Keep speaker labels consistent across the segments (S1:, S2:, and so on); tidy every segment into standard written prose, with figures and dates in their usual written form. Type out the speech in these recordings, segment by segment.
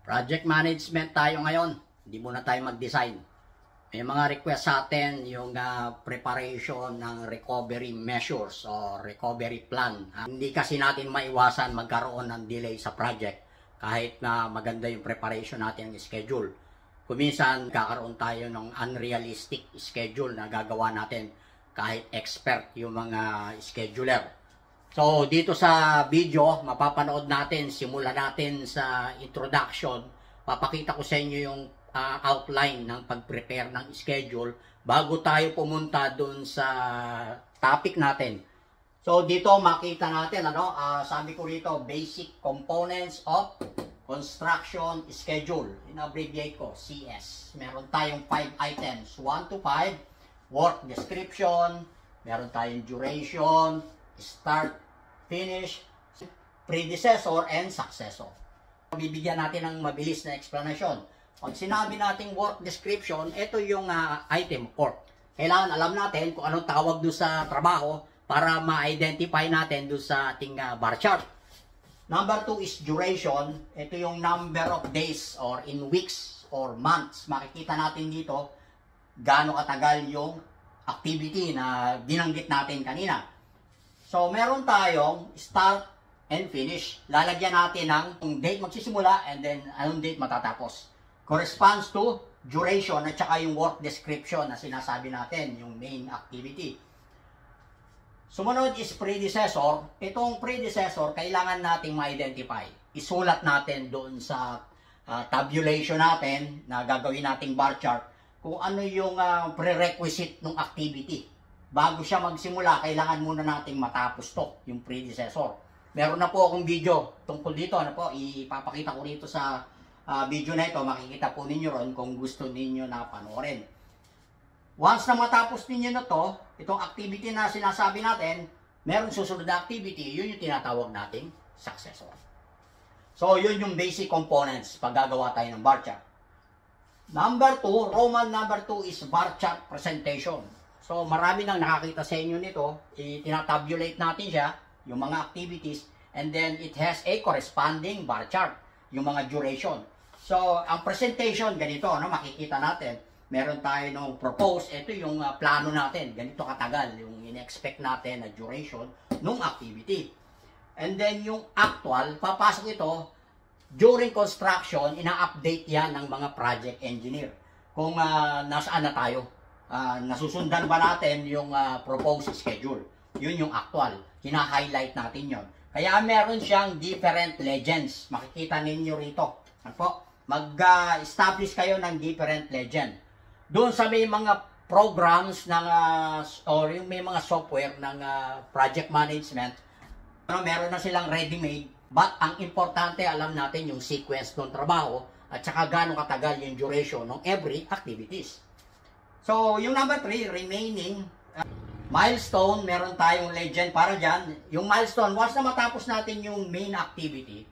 S1: Project management tayo ngayon. Hindi muna tayo mag-design. May mga request sa atin yung preparation ng recovery measures o recovery plan. Hindi kasi natin maiwasan magkaroon ng delay sa project kahit na maganda yung preparation natin ng schedule. Kuminsan kakaroon tayo ng unrealistic schedule na gagawa natin kahit expert yung mga scheduler. So dito sa video, mapapanood natin, simulan natin sa introduction. Papakita ko sa inyo yung outline ng pag-prepare ng schedule bago tayo pumunta dun sa topic natin. So dito makita natin, sabi ko rito, basic components of construction schedule. In-abbreviate ko, CS. Meron tayong 5 items, 1 to 5, work description, meron tayong duration, start, finish, predecessor, and successor. Bibigyan natin ng mabilis na explanation. Pag sinabi nating work description, ito yung item work. Kailangan alam natin kung anong tawag doon sa trabaho para ma-identify natin doon sa ating bar chart. Number 2 is duration. Ito yung number of days or in weeks or months. Makikita natin dito gaano katagal yung activity na binanggit natin kanina. So, meron tayong start and finish. Lalagyan natin ng date magsisimula and then anong date matatapos. Corresponds to duration at saka yung work description na sinasabi natin, yung main activity. Sumunod is predecessor. Itong predecessor, kailangan nating ma-identify. Isulat natin doon sa tabulation natin na gagawin nating bar chart kung ano yung prerequisite ng activity. Bago siya magsimula, kailangan muna nating matapos to, yung predecessor. Meron na po akong video tungkol dito. Ipapakita ko rito sa video na ito. Makikita po ninyo ron kung gusto ninyo na panoorin. Once na matapos ninyo na to, itong activity na sinasabi natin, meron susunod na activity, yun yung tinatawag nating successor. So, yun yung basic components pag gagawa tayo ng bar chart. Number 2, Roman number 2 is bar chart presentation. So, marami nang nakakita sa inyo nito. Tinatabulate natin siya, yung mga activities, and then it has a corresponding bar chart, yung mga duration. So, ang presentation, ganito, makikita natin. Meron tayo nung propose, ito yung plano natin, ganito katagal, yung in-expect natin na duration nung activity. And then, yung actual, papasok ito, during construction, ina-update yan ng mga project engineer. Kung nasaan na tayo. Nasusundan ba natin yung proposed schedule. Yun yung actual. Hina-highlight natin yon. Kaya meron siyang different legends. Makikita ninyo rito. Mag-establish kayo ng different legend. Doon sa may mga programs ng, or yung may mga software ng project management, meron na silang ready-made. But ang importante, alam natin yung sequence ng trabaho at saka gaano katagal yung duration ng every activities. So, yung number 3, remaining milestone, meron tayong legend para dyan. Yung milestone, once na matapos natin yung main activity,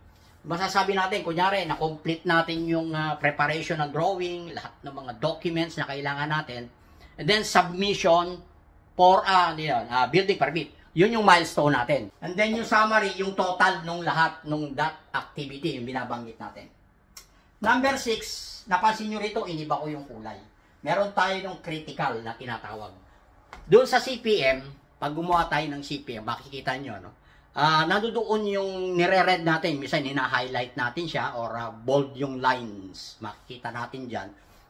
S1: masasabi natin, kunyari, na-complete natin yung preparation ng drawing, lahat ng mga documents na kailangan natin, and then submission for building permit. Yun yung milestone natin. And then yung summary, yung total nung lahat nung that activity, yung binabanggit natin. Number 6, napansin nyo rito, iniba ko yung kulay. Meron tayo ng critical na tinatawag. Doon sa CPM, pag gumawa tayo ng CPM, makikita nyo, nandoon yung nire-read natin, minsan hina-highlight natin siya, or bold yung lines, makikita natin dyan.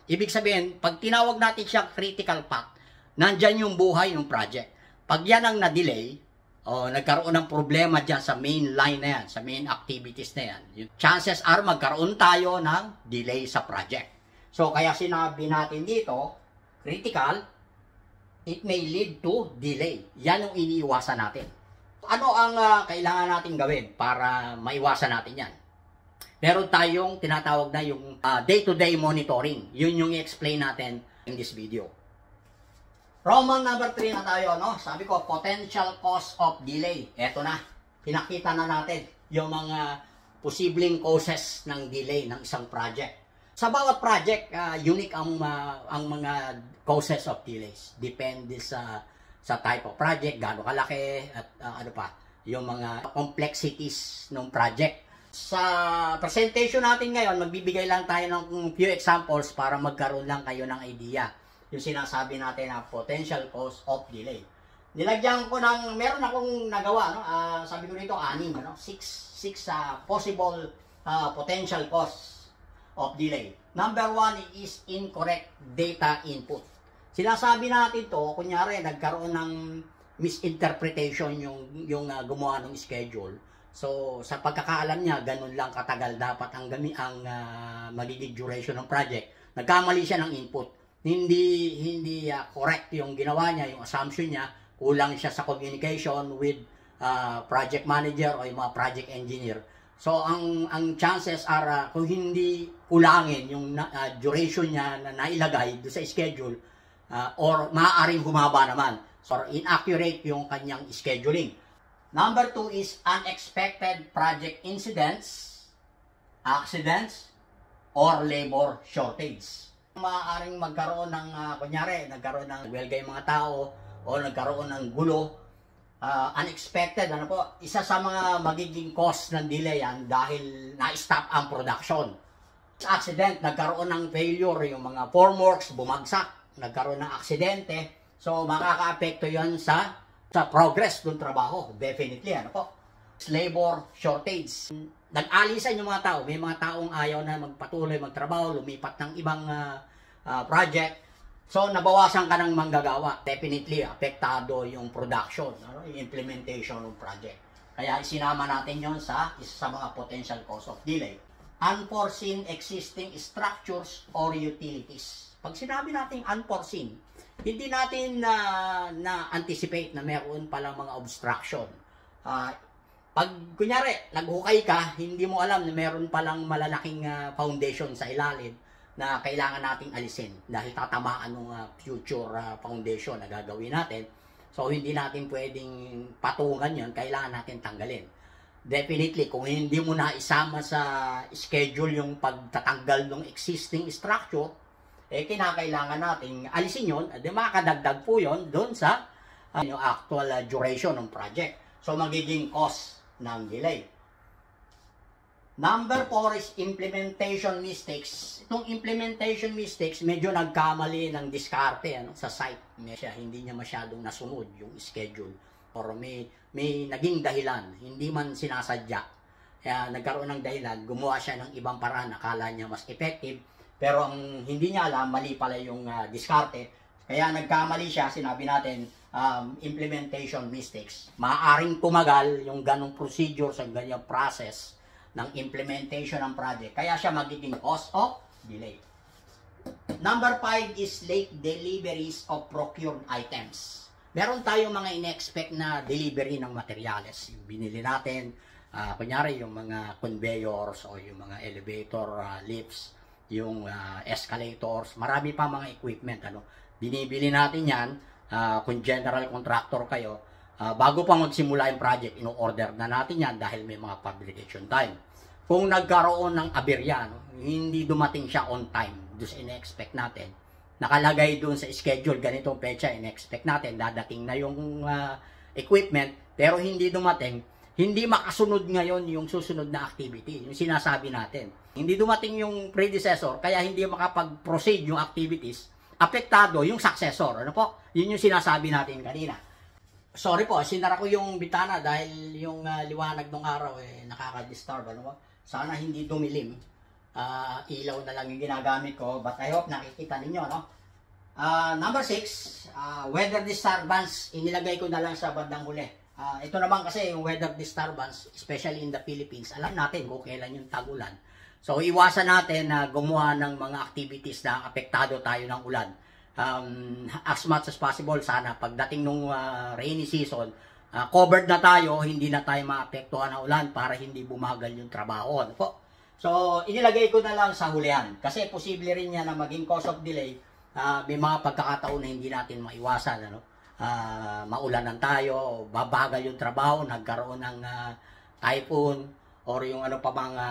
S1: Ibig sabihin, pag tinawag natin siya critical path, nandyan yung buhay ng project. Pag yan ang na-delay, o nagkaroon ng problema dyan sa main line na yan, sa main activities na yan, chances are magkaroon tayo ng delay sa project. So, kaya sinabi natin dito, critical, it may lead to delay. Yan ang iniiwasan natin. Ano ang kailangan natin gawin para maiwasan natin yan? Meron tayong tinatawag na yung day-to-day monitoring. Yun yung i-explain natin in this video. Roman number 3 na tayo, Sabi ko, potential cause of delay. Eto na. Pinakita na natin yung mga posibleng causes ng delay ng isang project. Sa bawat project, unique ang mga causes of delays. Depende sa type of project, gaano kalaki, at yung mga complexities ng project. Sa presentation natin ngayon, magbibigay lang tayo ng few examples para magkaroon lang kayo ng idea. Yung sinasabi natin na potential cause of delay. Nilagyan ko ng, meron akong nagawa, no? Sabi ko dito, 6, no? 6 possible potential cause of delay. Number 1 is incorrect data input. Sinasabi natin to, kunyari, nagkaroon ng misinterpretation yung gumawa ng schedule. So, sa pagkakaalam niya, ganun lang katagal dapat ang magiging duration ng project. Nagkamali siya ng input. Hindi correct yung ginawa niya, yung assumption niya. Kulang siya sa communication with project manager o yung mga project engineer. So, ang chances are, kung hindi kulangin yung duration niya na nailagay doon sa schedule, or maaaring humaba naman, or inaccurate yung kanyang scheduling. Number 2 is unexpected project incidents, accidents, or labor shortage. Maaaring magkaroon ng, kunyari, nagkaroon ng welga yung mga tao, o nagkaroon ng gulo, unexpected, isa sa mga magiging cause ng delay yan dahil na-stop ang production. Accident, nagkaroon ng failure, yung mga formworks, bumagsak, nagkaroon ng aksidente, so makaka-apekto yan sa progress ng trabaho, definitely, labor shortage. Nag-alisan yung mga tao, may mga taong ayaw na magpatuloy magtrabaho, lumipat ng ibang project, so nabawasan ka ng manggagawa, definitely, apektado yung production, yung implementation ng project. Kaya isinama natin yon sa isa sa mga potential cause of delay. Unforeseen existing structures or utilities. Pag sinabi natin unforeseen, hindi natin na-anticipate na meron palang mga obstruction. Pag kunyari, naghukay ka, hindi mo alam na meron palang malalaking foundation sa ilalim na kailangan nating alisin dahil tatamaan ng future foundation na gagawin natin. So, hindi natin pwedeng patungan yon, kailangan natin tanggalin. Definitely, kung hindi mo na isama sa schedule yung pagtatanggal ng existing structure, kinakailangan nating alisin yun, makakadagdag po yun doon sa yung actual duration ng project. So, magiging cost ng delay. Number 4 is implementation mistakes. Itong implementation mistakes, medyo nagkamali ng diskarte sa site. Hindi niya masyadong nasunod yung schedule. Or may naging dahilan, hindi man sinasadya. Kaya nagkaroon ng dahilan, gumawa siya ng ibang paraan, akala niya mas effective. Pero ang hindi niya alam, mali pala yung diskarte. Kaya nagkamali siya, sinabi natin, implementation mistakes. Maaaring tumagal yung ganong procedure sa ganyang process ng implementation ng project. Kaya siya magiging cause of delay. Number 5 is late deliveries of procured items. Meron tayong mga in-expect na delivery ng materyales. Yung binili natin, kunyari yung mga conveyors o yung mga elevator lifts, yung escalators, marami pa mga equipment. Binibili natin yan, kung general contractor kayo, bago pa magsimula yung project, ino-order na natin yan dahil may mga fabrication time. Kung nagkaroon ng aberya, hindi dumating siya on time, doon sa in-expect natin, nakalagay doon sa schedule, ganitong petsa, in-expect natin, dadating na yung equipment, pero hindi dumating, hindi makasunod ngayon yung susunod na activity, yung sinasabi natin. Hindi dumating yung predecessor, kaya hindi makapag-proceed yung activities, apektado yung successor. Yun yung sinasabi natin kanina. Sorry po, sinara ko yung bitana dahil yung liwanag ng araw nakaka-disturb. Sana hindi dumilim. Ilaw na lang yung ginagamit ko, but I hope nakikita ninyo, number 6, weather disturbance, inilagay ko na lang sa bandang huli. Ito naman kasi yung weather disturbance, especially in the Philippines, alam natin kung kailan yung tag-ulan. So, iwasan natin na gumawa ng mga activities na apektado tayo ng ulan. As much as possible, sana pagdating nung rainy season, covered na tayo, hindi na tayo maapektuhan ng ulan para hindi bumagal yung trabaho. So, inilagay ko na lang sa hulihan. Kasi posible rin yan na maging cause of delay. May mga pagkakataon na hindi natin maiwasan. Maulanan tayo, babagal yung trabaho, nagkaroon ng typhoon, or yung pa mga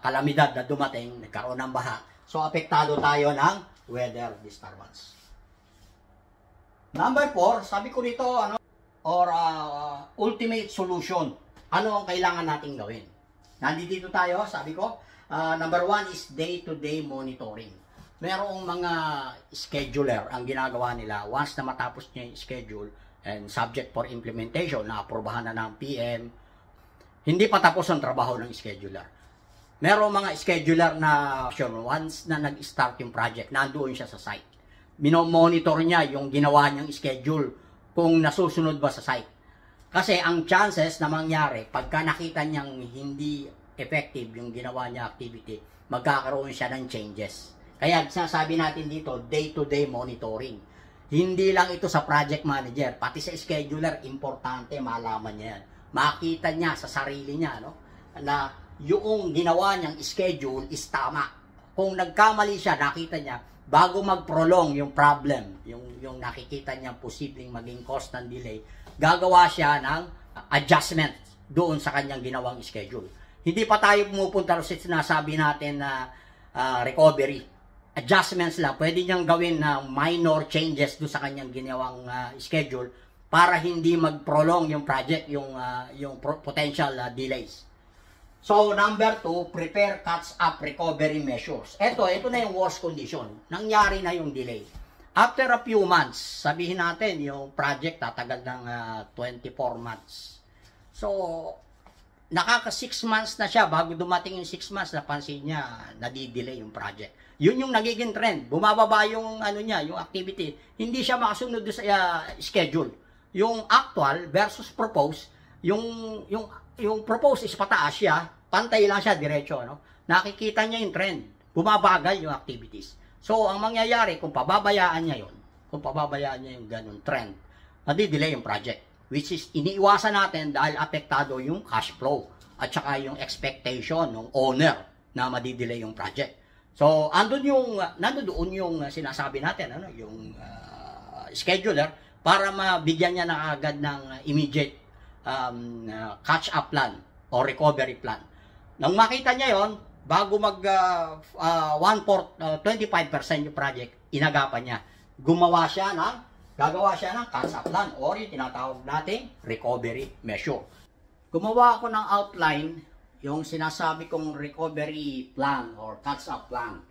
S1: kalamidad na dumating, nagkaroon ng baha. So, apektado tayo ng weather disturbance. Number 4, sabi ko dito, ultimate solution. Ano ang kailangan nating gawin? Nandito tayo, sabi ko, number 1 is day-to-day monitoring. Merong mga scheduler ang ginagawa nila once na matapos niya yung schedule and subject for implementation na aprobahan na ng PM, hindi pa tapos ang trabaho ng scheduler. Merong mga scheduler na once na nag-start yung project, nandoon siya sa site. Minomonitor niya yung ginawa niyang schedule kung nasusunod ba sa site. Kasi ang chances na mangyari, pagka nakita niyang hindi effective yung ginawa niya activity, magkakaroon siya ng changes. Kaya sinasabi natin dito, day-to-day monitoring. Hindi lang ito sa project manager, pati sa scheduler, importante malaman niya yan. Makita niya sa sarili niya, no? Na yung ginawa niyang schedule is tama. Kung nagkamali siya, nakita niya, bago mag-prolong yung problem, yung nakikita niya posibleng maging cause ng delay, gagawa siya ng adjustment doon sa kanyang ginawang schedule. Hindi pa tayo pumupunta sa sinasabi natin na recovery. Adjustments lang, pwede niyang gawin na minor changes doon sa kanyang ginawang schedule para hindi mag-prolong yung project, yung potential delays. So, number 2, prepare catch-up recovery measures. Ito na yung worst condition. Nangyari na yung delay. After a few months, sabihin natin, yung project tatagal ng 24 months. So, nakaka 6 months na siya. Bago dumating yung 6 months, napansin niya, nadidelay yung project. Yun yung nagiging trend. Bumababa yung, yung activity. Hindi siya makasunod sa schedule. Yung actual versus propose, yung propose is pataas siya, pantay lang siya, diretso, no? Nakikita niya yung trend, bumabagal yung activities. So, ang mangyayari, kung pababayaan niya yung ganun trend, madidelay yung project, which is iniiwasan natin dahil apektado yung cash flow at saka yung expectation ng owner na madidelay yung project. So, nandoon yung sinasabi natin, yung scheduler, para mabigyan niya na agad ng immediate catch-up plan o recovery plan. Nang makita niya yon, bago mag 25% yung project, inagapan niya. Gagawa siya ng catch-up plan or yung tinatawag nating recovery measure. Gumawa ako ng outline, yung sinasabi kong recovery plan or catch-up plan.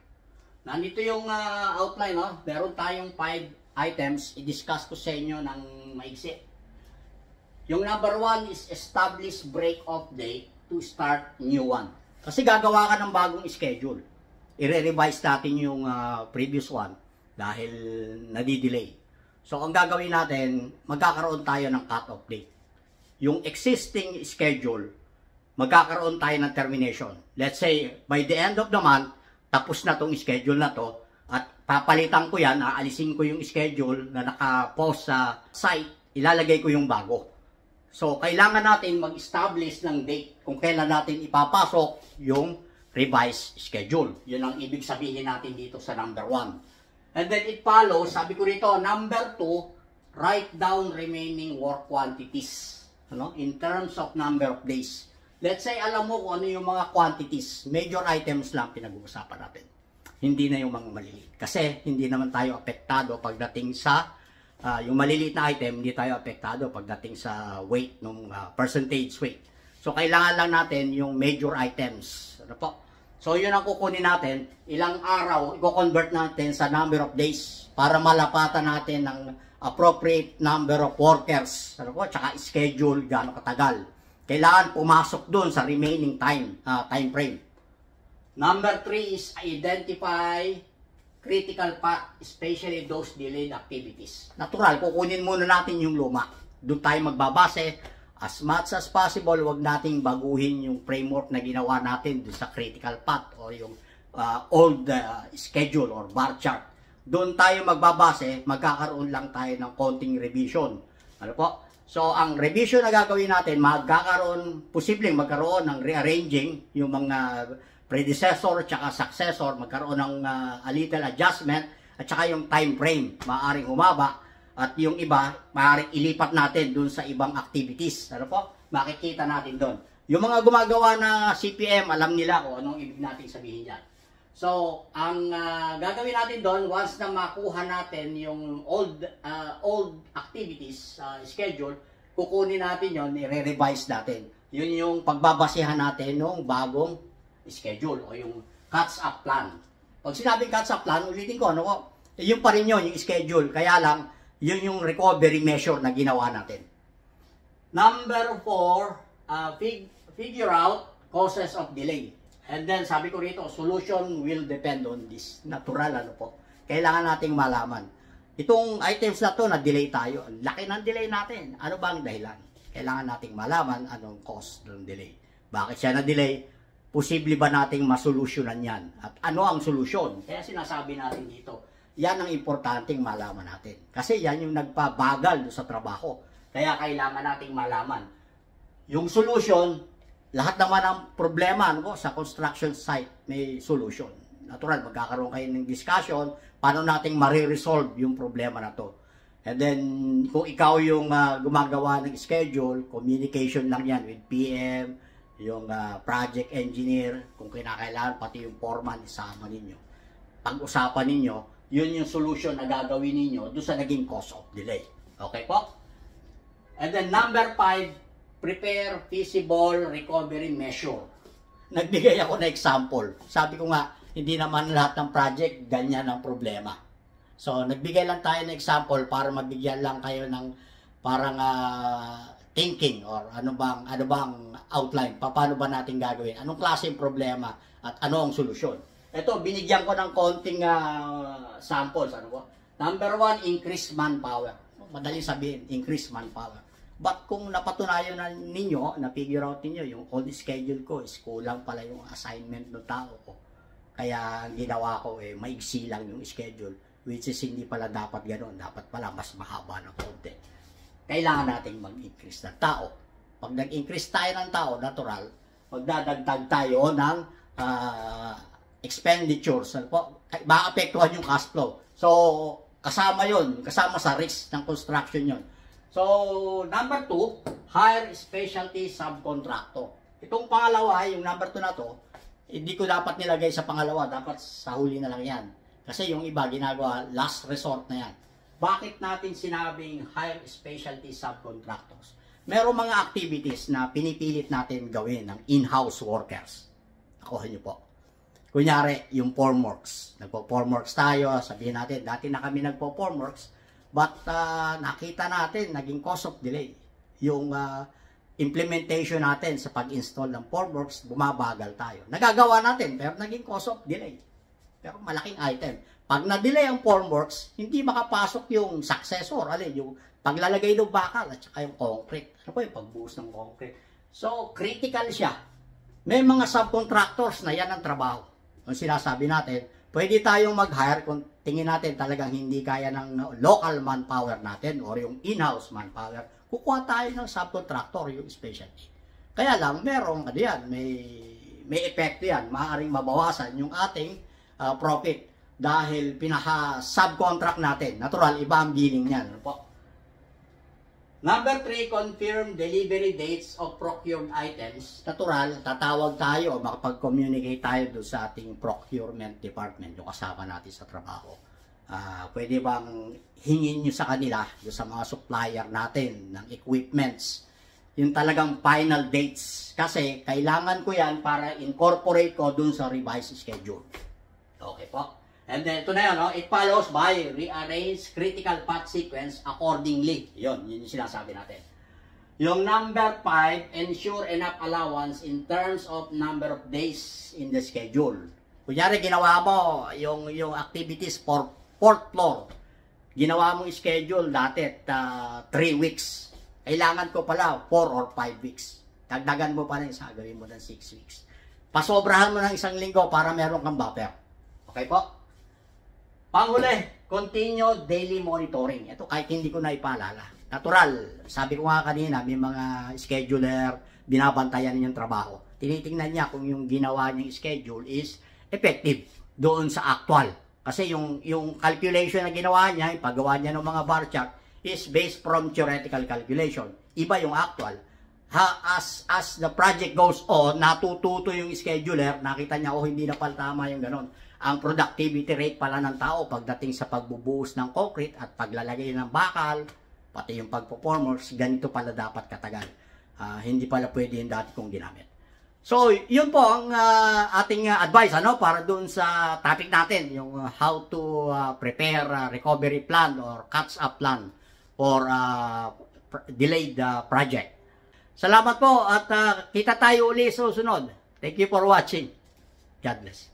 S1: Nandito yung outline, no? Meron tayong 5 items, i-discuss ko sa inyo ng maigsi. Yung number 1 is establish break-off date to start new one. Kasi gagawa ka ng bagong schedule. I-revise natin yung previous one dahil nadidelay. So, ang gagawin natin, magkakaroon tayo ng cut-off date. Yung existing schedule, magkakaroon tayo ng termination. Let's say, by the end of the month, tapos na tong schedule na to, at papalitan ko yan, aalisin ko yung schedule na naka-post sa site, ilalagay ko yung bago. So, kailangan natin mag-establish ng date kung kailan natin ipapasok yung revised schedule. Yun ang ibig sabihin natin dito sa number 1. And then it follows, sabi ko rito, number 2, write down remaining work quantities in terms of number of days. Let's say, alam mo kung ano yung mga quantities, major items lang pinag-uusapan natin. Hindi na yung mga maliliit. Kasi hindi naman tayo apektado pagdating sa yung maliliit na item, hindi tayo apektado pagdating sa weight, ng percentage weight. So, kailangan lang natin yung major items. Ano po? So, yun ang kukunin natin. Ilang araw, i-convert natin sa number of days para malapatan natin ng appropriate number of workers. Ano po? Tsaka schedule, gaano katagal. Kailangan pumasok dun sa remaining time frame. Number 3 is identify critical path, especially those delayed activities. Natural, kukunin muna natin yung luma. Doon tayo magbabase. As much as possible, wag nating baguhin yung framework na ginawa natin doon sa critical path o yung old schedule or bar chart. Doon tayo magbabase, magkakaroon lang tayo ng konting revision. Ano po? So, ang revision na gagawin natin, posibleng magkaroon ng rearranging yung mga predecessor at successor, magkaroon ng a little adjustment at saka yung time frame, maaaring humaba at yung iba, maaaring ilipat natin dun sa ibang activities. Ano po? Makikita natin dun. Yung mga gumagawa na CPM, alam nila kung anong ibig natin sabihin dyan. So, ang gagawin natin doon, once na makuha natin yung old activities schedule, kukunin natin yon, i-revise natin. Yun yung pagbabasihan natin ng bagong schedule o yung catch-up plan. Pag sinabing catch-up plan, ulitin ko, ano ko, yun pa rin yun, yung schedule. Kaya lang, yun yung recovery measure na ginawa natin. Number 4, figure out causes of delay. And then, sabi ko rito, solution will depend on this. Natural, ano po. Kailangan nating malaman. Itong items na to, na-delay tayo. Laki ng delay natin. Ano ba ang dahilan? Kailangan nating malaman anong cause ng delay. Bakit siya na-delay? Posible ba nating masolusyonan yan? At ano ang solusyon? Kaya sinasabi natin dito, yan ang importanteng malaman natin. Kasi yan yung nagpabagal sa trabaho. Kaya kailangan nating malaman. Yung solution, lahat naman ng problema ano, sa construction site may solution. Natural, magkakaroon kayo ng discussion, paano nating mariresolve yung problema na to. And then, kung ikaw yung gumagawa ng schedule, communication lang yan with PM, yung project engineer, kung kinakailangan, pati yung foreman, isama ninyo. Pag-usapan ninyo, yun yung solution na gagawin ninyo doon sa naging cause of delay. Okay po? And then number 5, prepare feasible recovery measure. Nagbigay ako na example. Sabi ko nga, hindi naman lahat ng project ganyan ang problema. So, nagbigay lang tayo ng example para mabigyan lang kayo ng parang thinking or ano bang outline, paano ba natin gagawin, anong klaseng problema at ano ang solusyon. Ito, binigyan ko ng konting samples. Ano po? Number 1, increase manpower. Madaling sabihin, increase manpower. But kung napatunayan na ninyo, na-figure out ninyo, yung old schedule ko is kulang pala yung assignment ng tao ko. Kaya ginawa ko, maigsi lang yung schedule, which is hindi pala dapat ganoon. Dapat pala mas mahaba ng konti. Kailangan nating mag-increase ng tao. Pag nag-increase tayo ng tao, natural, magdadagdag tayo ng expenditures. Maapektuhan yung cash flow. So, kasama yun. Kasama sa risk ng construction yun. So, number 2, hire specialty subcontractor. Itong pangalawa, yung number 2 na to, hindi ko dapat nilagay sa pangalawa. Dapat sa huli na lang yan. Kasi yung iba, ginagawa, last resort na yan. Bakit natin sinabing hire specialty subcontractors? Merong mga activities na pinipilit natin gawin ng in-house workers. Nakuha nyo po. Kunyari, yung formworks. Nagpo-formworks tayo, sabihin natin, dati na kami nagpo-formworks, but nakita natin, naging cause of delay. Yung implementation natin sa pag-install ng formworks, bumabagal tayo. Nagagawa natin, pero naging cause of delay. Pero malaking item. Pag na-delay ang formworks, hindi makapasok yung successor. Yung paglalagay ng bakal at saka yung concrete. Ano po yung pagbuhos ng concrete? So, critical siya. May mga subcontractors na yan ang trabaho. Kung sinasabi natin, pwede tayong mag-hire kung tingin natin talagang hindi kaya ng local manpower natin or yung in-house manpower. Kukuha tayo ng subcontractor, yung specialty. Kaya lang, merong, may epekto yan. Maaaring mabawasan yung ating profit dahil pinaka-subcontract natin. Natural, iba ang billing niyan. Ano po? Number 3, confirm delivery dates of procured items. Natural, tatawag tayo o makapag-communicate tayo doon sa ating procurement department, yung kasama natin sa trabaho. Pwede bang hingin nyo sa kanila, doon sa mga supplier natin ng equipments, yung talagang final dates. Kasi kailangan ko yan para incorporate ko doon sa revised schedule. Okay po? And then, ito na yun, no? It follows by rearrange critical path sequence accordingly. Yun yung sinasabi natin. Yung number 5, ensure enough allowance in terms of number of days in the schedule. Kunyari, ginawa mo yung activities for 4th floor. Ginawa mong schedule dati 3 weeks. Kailangan ko pala 4 or 5 weeks. Dagdagan mo pa rin, gawin mo ng 6 weeks. Pasobrahan mo ng 1 linggo para meron kang buffer. Okay po? Panghuli, continue daily monitoring. Ito kahit hindi ko na ipaalala. Natural, sabi ko nga kanina, may mga scheduler, binabantayan niyang trabaho. Tinitingnan niya kung yung ginawa niyang schedule is effective doon sa actual. Kasi yung calculation na ginawa niya, yung paggawa niya ng mga bar chart, is based from theoretical calculation. Iba yung actual. As the project goes on, natututo yung scheduler, nakita niya, hindi na pala tama yung ganon. Ang productivity rate pala ng tao pagdating sa pagbubuhos ng concrete at paglalagay ng bakal, pati yung pagpo-formworks, ganito pala dapat katagal. Hindi pala pwede yung dati kong ginamit. So, yun po ang ating advice para doon sa topic natin, yung how to prepare a recovery plan or catch-up plan for delayed project. Salamat po at kita tayo uli sa susunod. Thank you for watching. God bless.